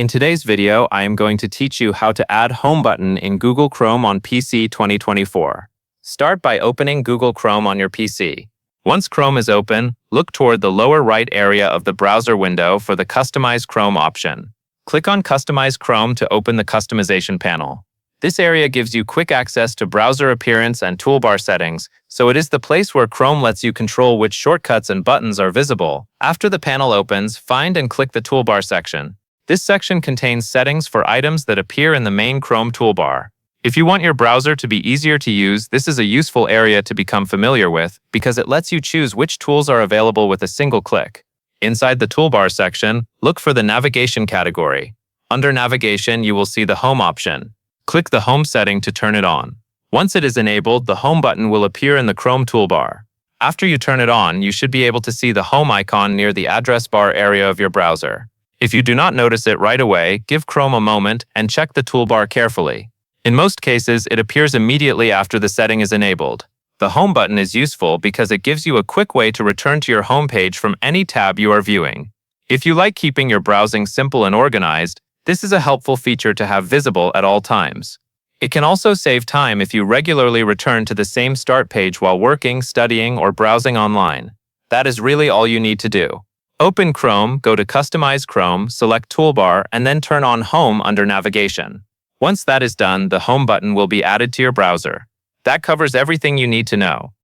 In today's video, I am going to teach you how to add Home button in Google Chrome on PC 2024. Start by opening Google Chrome on your PC. Once Chrome is open, look toward the lower right area of the browser window for the Customize Chrome option. Click on Customize Chrome to open the customization panel. This area gives you quick access to browser appearance and toolbar settings, so it is the place where Chrome lets you control which shortcuts and buttons are visible. After the panel opens, find and click the toolbar section. This section contains settings for items that appear in the main Chrome toolbar. If you want your browser to be easier to use, this is a useful area to become familiar with because it lets you choose which tools are available with a single click. Inside the toolbar section, look for the navigation category. Under navigation, you will see the Home option. Click the Home setting to turn it on. Once it is enabled, the Home button will appear in the Chrome toolbar. After you turn it on, you should be able to see the Home icon near the address bar area of your browser. If you do not notice it right away, give Chrome a moment and check the toolbar carefully. In most cases, it appears immediately after the setting is enabled. The Home button is useful because it gives you a quick way to return to your home page from any tab you are viewing. If you like keeping your browsing simple and organized, this is a helpful feature to have visible at all times. It can also save time if you regularly return to the same start page while working, studying, or browsing online. That is really all you need to do. Open Chrome, go to Customize Chrome, select Toolbar, and then turn on Home under Navigation. Once that is done, the Home button will be added to your browser. That covers everything you need to know.